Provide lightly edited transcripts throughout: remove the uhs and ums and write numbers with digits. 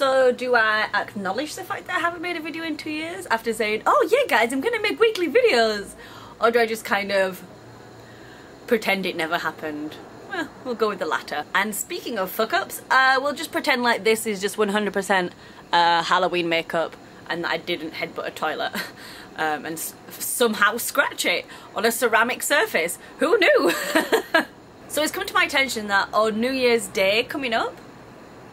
So do I acknowledge the fact that I haven't made a video in 2 years after saying, oh yeah guys, I'm gonna make weekly videos? Or do I just kind of pretend it never happened? Well, we'll go with the latter. And speaking of fuck-ups, we'll just pretend like this is just 100% Halloween makeup and that I didn't headbutt a toilet and somehow scratch it on a ceramic surface. Who knew? So it's come to my attention that on New Year's Day coming up,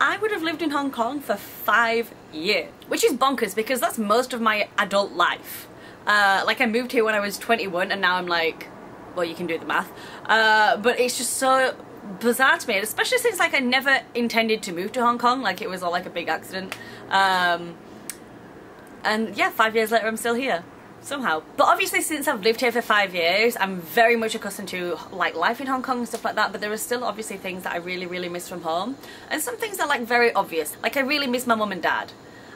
I would have lived in Hong Kong for 5 years, which is bonkers because that's most of my adult life. Like I moved here when I was 21 and now I'm like, well, you can do the math. But it's just so bizarre to me, especially since like I never intended to move to Hong Kong. Like it was all like a big accident. And yeah, 5 years later I'm still here. Somehow. But obviously since I've lived here for 5 years, I'm very much accustomed to like life in Hong Kong and stuff like that, but there are still obviously things that I really miss from home. And some things are like very obvious. Like I really miss my mum and dad.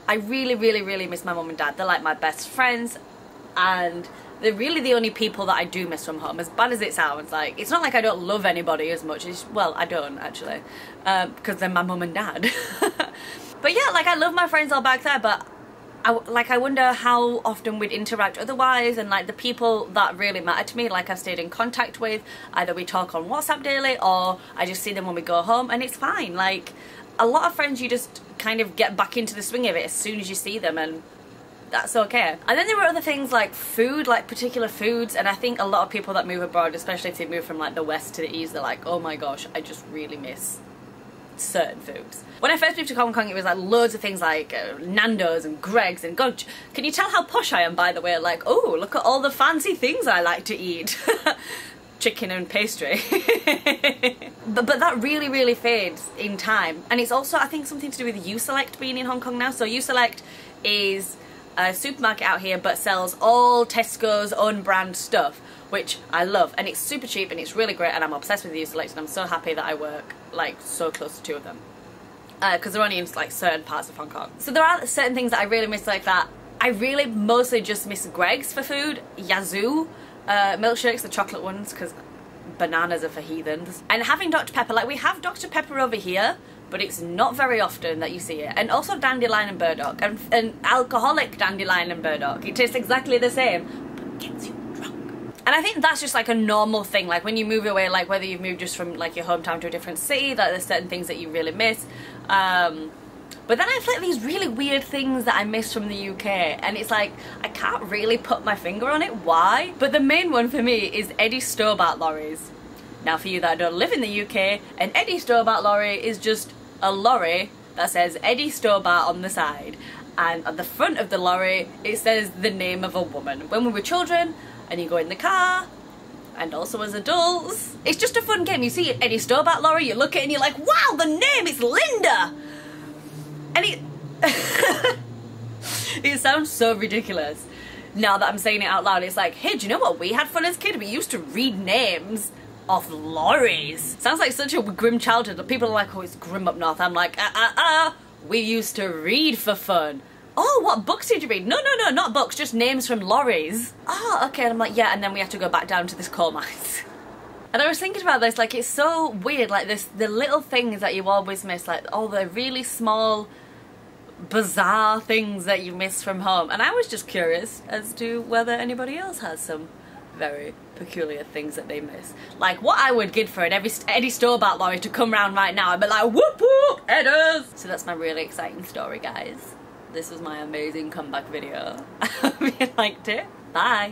I really miss my mum and dad. They're like my best friends and they're really the only people that I do miss from home, as bad as it sounds. Like, it's not like I don't love anybody as much as, well, I don't actually, because they're my mum and dad. But yeah, like I love my friends all back there, but I wonder how often we'd interact otherwise, and like the people that really matter to me, like I've stayed in contact with, either we talk on WhatsApp daily or I just see them when we go home and it's fine. Like a lot of friends you just kind of get back into the swing of it as soon as you see them, and that's okay. And then there were other things like food, like particular foods, and I think a lot of people that move abroad, especially if they move from like the west to the east, they're like, oh my gosh, I just really miss certain foods. When I first moved to Hong Kong, it was like loads of things like Nando's and Greg's, and God, can you tell how posh I am, by the way? Like, oh, look at all the fancy things I like to eat. Chicken and pastry. but that really fades in time. And it's also, I think, something to do with U-Select being in Hong Kong now. So U-Select is a supermarket out here but sells all Tesco's own brand stuff, which I love, and it's super cheap and it's really great, and I'm obsessed with U-Select, and I'm so happy that I work like so close to two of them because they're only in like certain parts of Hong Kong. So there are certain things that I really miss like that. I really mostly just miss Greg's for food, Yazoo milkshakes, the chocolate ones, because bananas are for heathens, and having Dr. Pepper. Like we have Dr. Pepper over here, but it's not very often that you see it. And also dandelion and burdock, and alcoholic dandelion and burdock. It tastes exactly the same, but gets you drunk. And I think that's just like a normal thing, like when you move away, like whether you've moved just from like your hometown to a different city, that there's certain things that you really miss. But then I have like these really weird things that I miss from the UK, and it's like, I can't really put my finger on it, why? But the main one for me is Eddie Stobart lorries. Now for you that don't live in the UK, an Eddie Stobart lorry is just a lorry that says Eddie Stobart on the side, and at the front of the lorry it says the name of a woman. When we were children and you go in the car, and also as adults, it's just a fun game. You see an Eddie Stobart lorry, you look at it and you're like, wow, the name is Linda! And it it sounds so ridiculous now that I'm saying it out loud. It's like, hey, do you know what we had fun as kids? We used to read names off lorries. Sounds like such a grim childhood, but people are like, oh, it's grim up north. I'm like, we used to read for fun. Oh, what books did you read? No, not books, just names from lorries. Oh, okay. And I'm like, yeah, and then we have to go back down to this coal mines. And I was thinking about this, like, it's so weird, like the little things that you always miss, like all the really small, bizarre things that you miss from home. And I was just curious as to whether anybody else has some very peculiar things that they miss. Like what I would give for an Eddie Stobart lorry to come round right now, I'd be like, whoop whoop, Edders! So that's my really exciting story, guys. This was my amazing comeback video. I hope you liked it. Bye!